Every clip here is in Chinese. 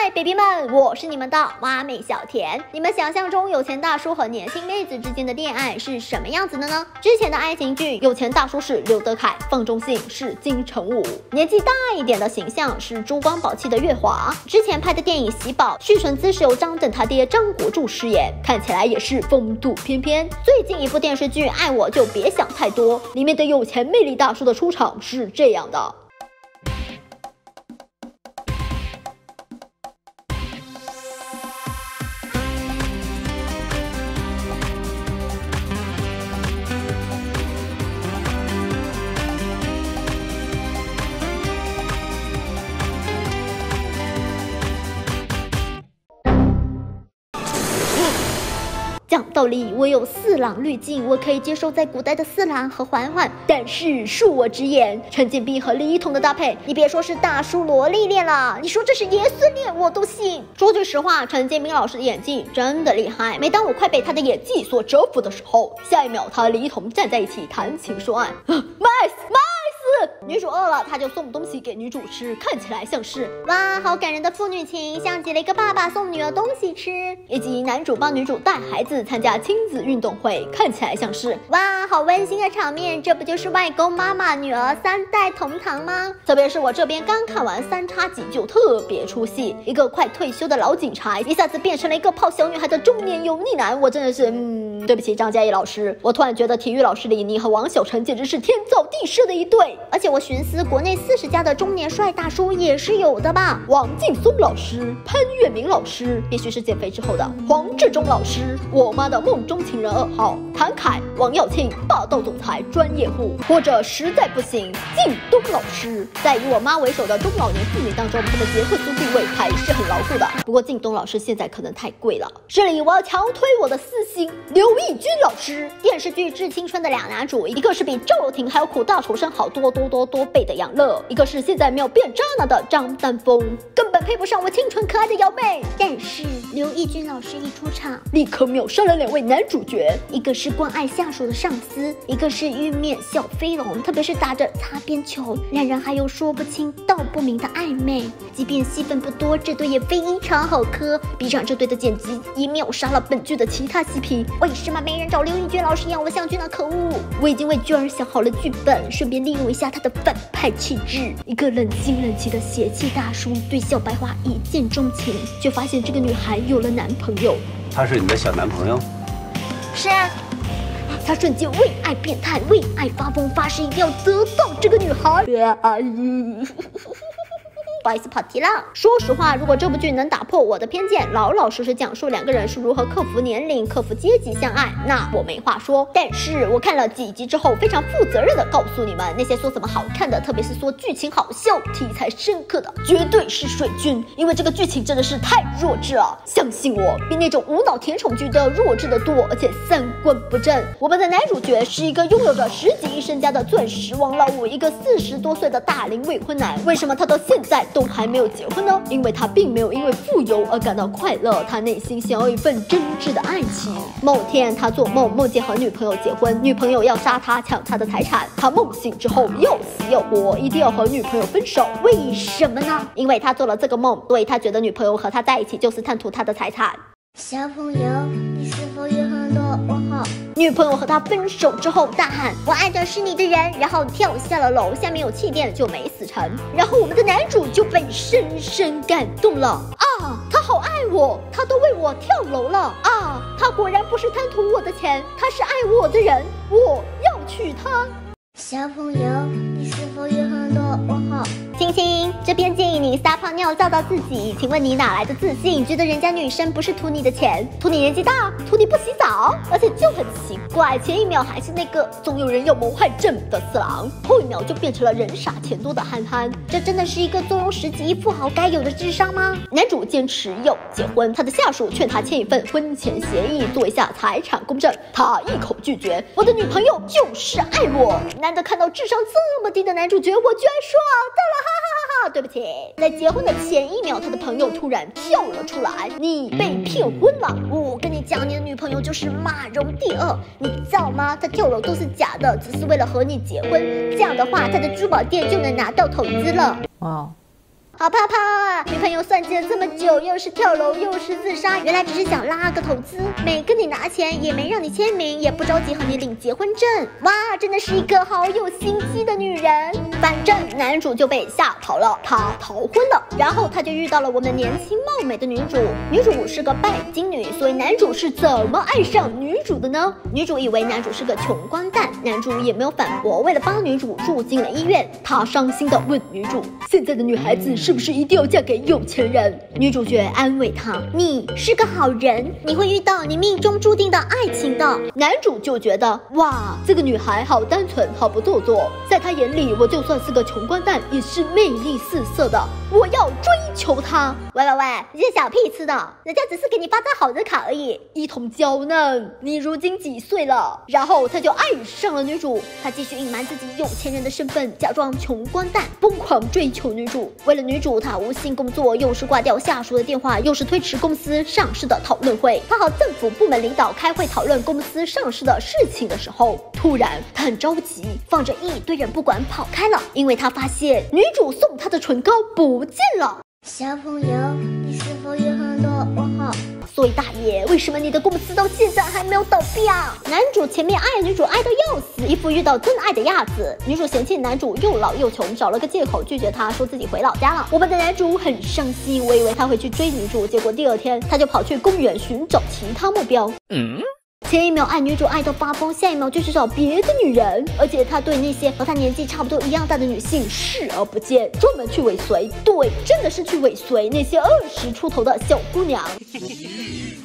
嗨 ，baby 们，我是你们的挖妹小甜。你们想象中有钱大叔和年轻妹子之间的恋爱是什么样子的呢？之前的爱情剧，有钱大叔是刘德凯，放中信是金城武，年纪大一点的形象是珠光宝气的月华。之前拍的电影《喜宝》，许纯姿是由张震他爹张国柱饰演，看起来也是风度翩翩。最近一部电视剧《爱我就别想太多》，里面的有钱魅力大叔的出场是这样的。讲道理，我有四郎滤镜，我可以接受在古代的四郎和嬛嬛，但是恕我直言，陈建斌和李一桐的搭配，你别说是大叔萝莉恋了，你说这是爷孙恋我都信。说句实话，陈建斌老师的演技真的厉害，每当我快被他的演技所折服的时候，下一秒他和李一桐站在一起谈情说爱，nice。女主饿了，他就送东西给女主吃，看起来像是哇，好感人的父女情，像极了一个爸爸送女儿东西吃。以及男主帮女主带孩子参加亲子运动会，看起来像是哇，好温馨的场面，这不就是外公妈妈女儿三代同堂吗？特别是我这边刚看完三叉戟就特别出戏，一个快退休的老警察一下子变成了一个泡小女孩的中年油腻男，我真的是对不起张嘉译老师，我突然觉得体育老师李妮和王小晨简直是天造地设的一对。而且我寻思国内40加的中年帅大叔也是有的吧，王劲松老师、潘粤明老师，必须是减肥之后的黄志忠老师，我妈的梦中情人2号谭凯、王耀庆，霸道总裁专业户，或者实在不行靳东老师。在以我妈为首的中老年妇女当中，他的杰克苏地位还是很牢固的，不过靳东老师现在可能太贵了。这里我要强推我的私心刘奕君老师，电视剧《致青春》的俩男主，一个是比赵又廷还有苦大仇深好多倍的杨乐，一个是现在没有变渣男的张丹峰，根本配不上我清纯可爱的瑶妹。但是刘奕君老师一出场，立刻秒杀了2位男主角，一个是关爱下属的上司，一个是玉面小飞龙，特别是打着擦边球，两人还有说不清道不明的暧昧。即便戏份不多，这对也非常好磕，逼上这对的剪辑也秒杀了本剧的其他 CP。为什么没人找刘奕君老师演偶像剧呢？可恶！我已经为娟儿想好了剧本，顺便利用一下他的反派气质，一个冷静冷气的邪气大叔对小白花一见钟情，却发现这个女孩有了男朋友。他是你的小男朋友？是啊。他瞬间为爱变态，为爱发疯，发誓一定要得到这个女孩。不好意思跑题了。说实话，如果这部剧能打破我的偏见，老老实实讲述2个人是如何克服年龄、克服阶级相爱，那我没话说。但是我看了几集之后，非常负责任的告诉你们，那些说什么好看的，特别是说剧情好笑、题材深刻的，绝对是水军，因为这个剧情真的是太弱智了。相信我，比那种无脑甜宠剧的弱智的多，而且三观不正。我们的男主角是一个拥有着10几亿身家的钻石王老五，一个40多岁的大龄未婚男。为什么他到现在都还没有结婚呢？因为他并没有因为富有而感到快乐，他内心想要一份真挚的爱情。某天他做梦，梦见和女朋友结婚，女朋友要杀他，抢他的财产。他梦醒之后要死要活，一定要和女朋友分手。为什么呢？因为他做了这个梦，所以他觉得女朋友和他在一起就是贪图他的财产。小朋友，你是否有很多问号？女朋友和他分手之后大喊我爱的是你的人，然后跳下了楼，下面有气垫就没死成。然后我们的男主就被深深感动了啊，他好爱我，他都为我跳楼了啊，他果然不是贪图我的钱，他是爱我的人，我要娶她。小朋友，你是否有很多问号？青青，这边建议你撒泡尿照照自己，请问你哪来的自信，觉得人家女生不是图你的钱，图你年纪大，图你不洗澡？而且就很奇怪，前一秒还是那个总有人有谋害症的四郎，后一秒就变成了人傻钱多的憨憨，这真的是一个坐拥10几亿富豪该有的智商吗？男主坚持要结婚，他的下属劝他签一份婚前协议，做一下财产公证，他一口拒绝，我的女朋友就是爱我。难得看到智商这么低的男主角，我居然爽到了，哈哈哈哈！对不起，在结婚的前一秒，他的朋友突然跳了出来，你被骗婚了。我跟你讲，你的女朋友就是马蓉第2，你知道吗？她跳楼都是假的，只是为了和你结婚。这样的话，她的珠宝店就能拿到投资了。哇。好怕啊！女朋友算计了这么久，又是跳楼又是自杀，原来只是想拉个投资，没跟你拿钱，也没让你签名，也不着急和你领结婚证。哇，真的是一个好有心机的女人。反正男主就被吓跑了，他逃婚了，然后他就遇到了我们年轻貌美的女主。女主是个拜金女，所以男主是怎么爱上女主的呢？女主以为男主是个穷光蛋，男主也没有反驳。为了帮女主住进了医院，他伤心地问女主：现在的女孩子是不是一定要嫁给有钱人？女主角安慰他：你是个好人，你会遇到你命中注定的爱情的。男主就觉得哇，这个女孩好单纯，好不做作，在他眼里我就算是个穷光蛋也是魅力四射的，我要追求她。喂，你这小屁吃的，人家只是给你发张好人卡而已，一同娇嫩。你如今几岁了？然后他就爱上了女主，他继续隐瞒自己有钱人的身份，假装穷光蛋，疯狂追求女主。为了女主，他无心工作，又是挂掉下属的电话，又是推迟公司上市的讨论会。他和政府部门领导开会讨论公司上市的事情的时候，突然他很着急，放着一堆人不管跑开了，因为他发现女主送他的唇膏不见了。小朋友，你是否有很多问号？所以大爷，为什么你的公司到现在还没有倒闭啊？男主前面爱女主爱到要死，一副遇到真爱的样子。女主嫌弃男主又老又穷，找了个借口拒绝他，说自己回老家了。我们的男主很伤心，我以为他会去追女主，结果第二天他就跑去公园寻找其他目标。前一秒爱女主爱到发疯，下一秒就去找别的女人，而且他对那些和他年纪差不多一样大的女性视而不见，专门去尾随。对，真的是去尾随那些20出头的小姑娘。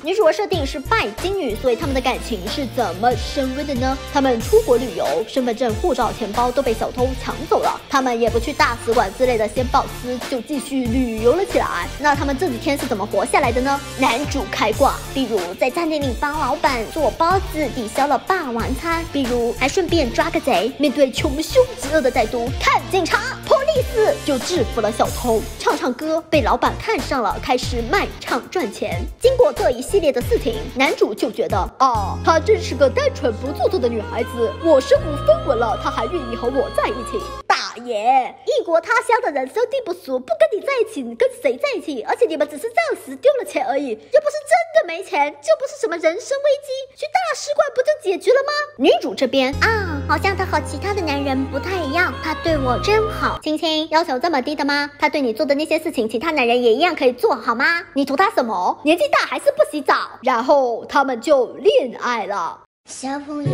女主的设定是拜金女，所以他们的感情是怎么升温的呢？他们出国旅游，身份证、护照、钱包都被小偷抢走了，他们也不去大使馆之类的先报私，就继续旅游了起来。那他们这几天是怎么活下来的呢？男主开挂，比如在餐厅里帮老板做包子，抵消了霸王餐，比如还顺便抓个贼。面对穷凶极恶的歹毒，看警察 police 就制服了小偷。唱歌被老板看上了，开始卖唱赚钱。经过这一系列的事情，男主就觉得啊，她真是个单纯不做作的女孩子，我身无分文了，她还愿意和我在一起。大爷，异国他乡的人生地不熟，不跟你在一起，你跟谁在一起？而且你们只是暂时丢了钱而已，又不是真的没钱，就不是什么人生危机，去大使馆不就解决了吗？女主这边啊，好像他和其他的男人不太一样，他对我真好。亲亲，要求这么低的吗？他对你做的那些事情，其他男人也一样可以做好吗？你图他什么？年纪大还是不洗澡？然后他们就恋爱了。小朋友，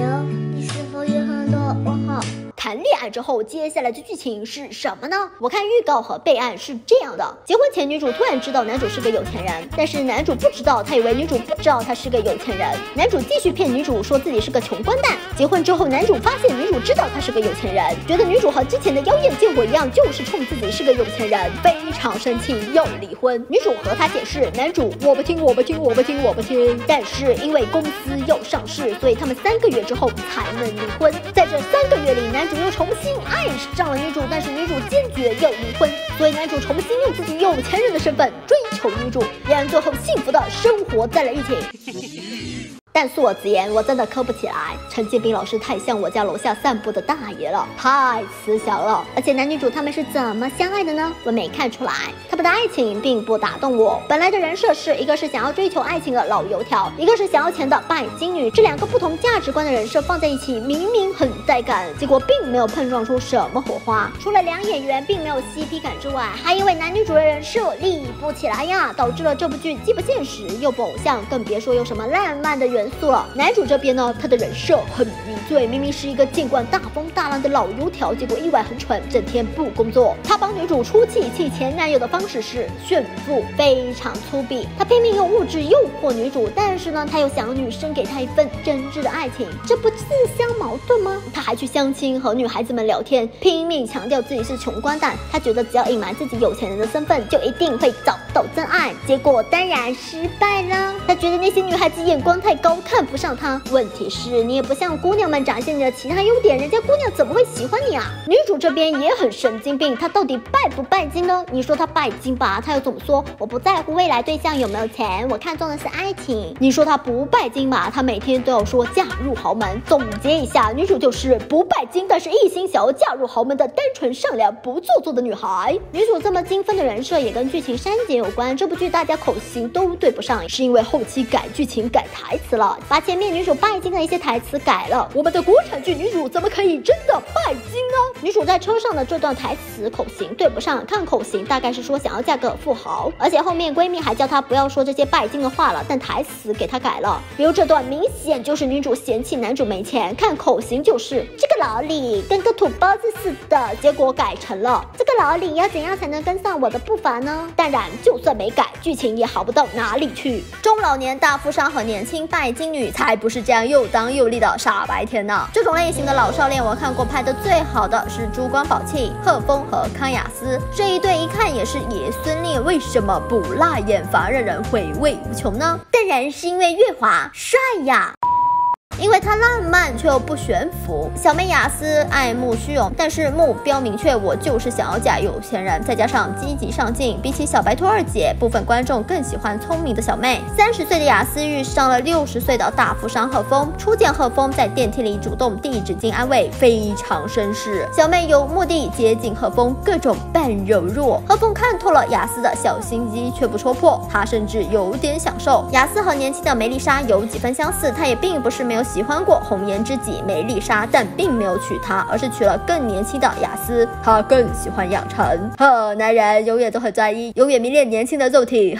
你是否有很多问号？谈恋爱之后，接下来的剧情是什么呢？我看预告和备案是这样的：结婚前，女主突然知道男主是个有钱人，但是男主不知道，他以为女主不知道他是个有钱人。男主继续骗女主说自己是个穷光蛋。结婚之后，男主发现女主知道他是个有钱人，觉得女主和之前的妖艳贱货一样，就是冲自己是个有钱人，非常生气，要离婚。女主和他解释，男主我不听。但是因为公司要上市，所以他们3个月之后才能离婚。在这3个月里，男主又重新爱上了女主，但是女主坚决要离婚，所以男主重新用自己有钱人的身份追求女主，两人最后幸福的生活在了一起。但恕我直言，我真的磕不起来。陈建斌老师太像我家楼下散步的大爷了，太慈祥了。而且男女主他们是怎么相爱的呢？我没看出来，他们的爱情并不打动我。本来的人设是一个是想要追求爱情的老油条，一个是想要钱的拜金女，这2个不同价值观的人设放在一起，明明很带感，结果并没有碰撞出什么火花。除了2演员并没有 CP 感之外，还因为男女主的人设立不起来呀，导致了这部剧既不现实又不偶像，更别说有什么浪漫的元素了。男主这边呢，他的人设很迷醉，明明是一个见惯大风大浪的老油条，结果意外很蠢，整天不工作。他帮女主出气前男友的方式是炫富，非常粗鄙。他拼命用物质诱惑女主，但是呢，他又想要女生给他一份真挚的爱情，这不自相矛盾吗？他还去相亲和女孩子们聊天，拼命强调自己是穷光蛋。他觉得只要隐瞒自己有钱人的身份，就一定会找到真爱，结果当然失败了。他觉得那些女孩子眼光太高都看不上她。问题是你也不向姑娘们展现你的其他优点，人家姑娘怎么会喜欢你啊？女主这边也很神经病，她到底拜不拜金呢？你说她拜金吧，她又怎么说？我不在乎未来对象有没有钱，我看重的是爱情。你说她不拜金吧，她每天都要说嫁入豪门。总结一下，女主就是不拜金，但是一心想要嫁入豪门的单纯善良不做作的女孩。女主这么精分的人设也跟剧情删减有关，这部剧大家口型都对不上，是因为后期改剧情改台词了，把前面女主拜金的一些台词改了。我们的国产剧女主怎么可以真的拜金呢？女主在车上的这段台词口型对不上，看口型大概是说想要嫁个富豪，而且后面闺蜜还叫她不要说这些拜金的话了，但台词给她改了。比如这段明显就是女主嫌弃男主没钱，看口型就是这个老李跟个土包子似的，结果改成了这个老李要怎样才能跟上我的步伐呢？当然就算没改，剧情也好不到哪里去。中老年大富商和年轻拜金女才不是这样又当又立的傻白甜呢。这种类型的老少恋我看过拍的最好的是珠光宝气、贺峰和康雅思，这一对一看也是爷孙恋，为什么不辣眼反而让人回味无穷呢？当然是因为月华帅呀。因为他浪漫却又不悬浮。小妹雅思爱慕虚荣，但是目标明确，我就是想要嫁有钱人，再加上积极上进。比起小白兔二姐，部分观众更喜欢聪明的小妹。30岁的雅思遇上了60岁的大富商贺峰，初见贺峰在电梯里主动递纸巾安慰，非常绅士。小妹有目的接近贺峰，各种扮柔弱。贺峰看透了雅思的小心机，却不戳破，他甚至有点享受。雅思和年轻的梅丽莎有几分相似，她也并不是没有喜欢过红颜知己梅丽莎，但并没有娶她，而是娶了更年轻的雅思。她更喜欢养成。男人永远都很专一，永远迷恋年轻的肉体。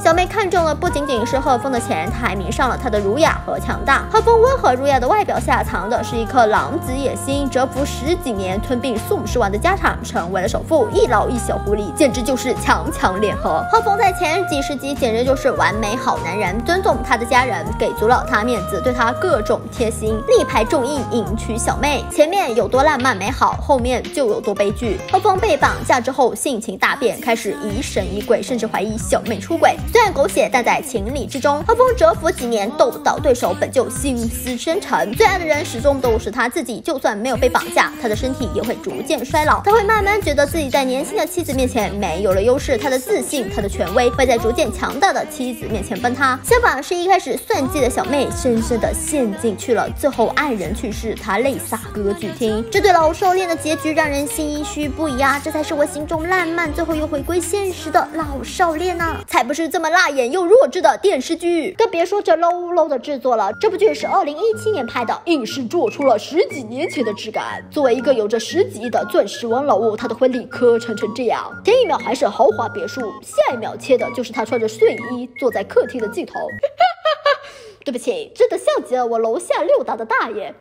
小妹看中了不仅仅是贺峰的钱，她还迷上了他的儒雅和强大。贺峰温和儒雅的外表下藏的是一颗狼子野心，蛰伏10几年，吞并宋氏丸的家产，成为了首富，一老一小狐狸，简直就是强强联合。贺峰在前几十集简直就是完美好男人，尊重他的家人，给足了他面子，对他各种贴心，力排众议迎娶小妹。前面有多浪漫美好，后面就有多悲剧。贺峰被绑架之后性情大变，开始疑神疑鬼，甚至怀疑小妹出轨。虽然狗血，但在情理之中。贺峰蛰伏几年斗不倒对手，本就心思深沉，最爱的人始终都是他自己。就算没有被绑架，他的身体也会逐渐衰老，他会慢慢觉得自己在年轻的妻子面前没有了优势，他的自信，他的权威会在逐渐强大的妻子面前崩塌。相反，是一开始算计的小妹深深的陷进去了，最后爱人去世，他泪洒歌剧厅。这对老少恋的结局让人唏嘘不已啊！这才是我心中浪漫，最后又回归现实的老少恋啊！才不是这么辣眼又弱智的电视剧。更别说这 low 的制作了，这部剧是2017年拍的，硬是做出了10几年前的质感。作为一个有着10几亿的钻石王老五，他的婚礼磕成这样，前一秒还是豪华别墅，下一秒切的就是他穿着睡衣坐在客厅的镜头。对不起，真的像极了我楼下溜达的大爷。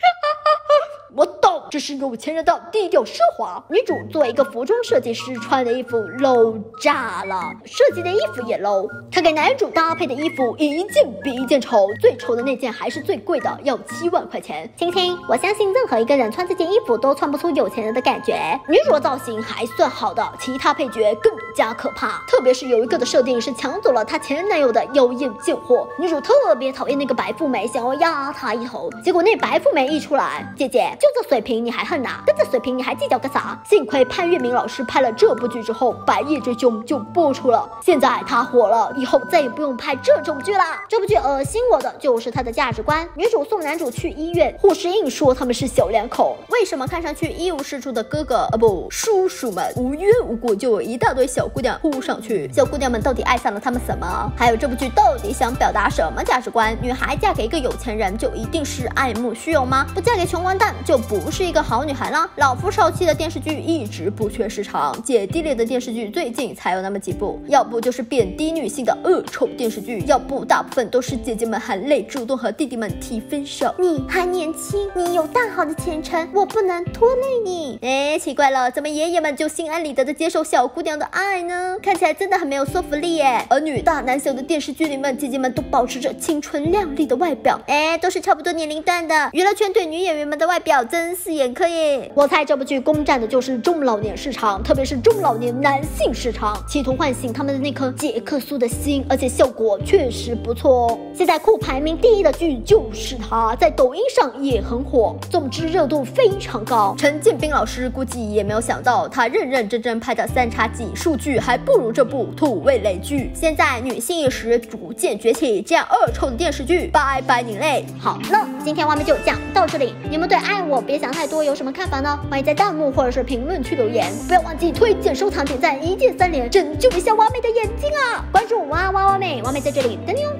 我懂，这是有钱人的低调奢华。女主作为一个服装设计师，穿的衣服 low 炸了，设计的衣服也 low。她给男主搭配的衣服一件比一件丑，最丑的那件还是最贵的，要7万块钱。亲亲，我相信任何一个人穿这件衣服都穿不出有钱人的感觉。女主的造型还算好的，其他配角更加可怕。特别是有一个的设定是抢走了她前男友的妖艳贱货。女主特别讨厌那个白富美，想要压她一头，结果那白富美一出来，姐姐。就这水平你还恨啊？跟这水平你还计较个啥？幸亏潘粤明老师拍了这部剧之后，《百夜追凶》就播出了，现在他火了，以后再也不用拍这种剧啦。这部剧恶心我的就是他的价值观。女主送男主去医院，护士硬说他们是小两口，为什么看上去一无是处的哥哥不叔叔们无缘无故就有一大堆小姑娘扑上去？小姑娘们到底爱上了他们什么？还有这部剧到底想表达什么价值观？女孩嫁给一个有钱人就一定是爱慕虚荣吗？不嫁给穷光蛋就不是一个好女孩啦。老夫少妻的电视剧一直不缺市场，姐弟恋的电视剧最近才有那么几部，要不就是贬低女性的恶臭电视剧，要不大部分都是姐姐们含泪主动和弟弟们提分手。你还年轻，你有大好的前程，我不能拖累你。奇怪了，怎么爷爷们就心安理得的接受小姑娘的爱爱呢？看起来真的很没有说服力耶。而女大男小的电视剧里面，姐姐们都保持着青春靓丽的外表，都是差不多年龄段的。娱乐圈对女演员们的外表真是严苛耶。我猜这部剧攻占的就是中老年市场，特别是中老年男性市场，企图唤醒他们的那颗杰克苏的心，而且效果确实不错哦。现在酷排名第1的剧就是它，在抖音上也很火，总之热度非常高。陈建斌老师估计也没有想到，他认认真真拍的3叉戟数据还不如这部土味类剧。现在女性意识逐渐崛起，这样恶臭的电视剧拜拜你嘞！好了，今天蛙妹就讲到这里。你们对爱我别想太多有什么看法呢？欢迎在弹幕或者是评论区留言，不要忘记推荐、收藏、点赞，一键3连，拯救一下蛙妹的眼睛啊！关注蛙妹，蛙妹在这里等你哦。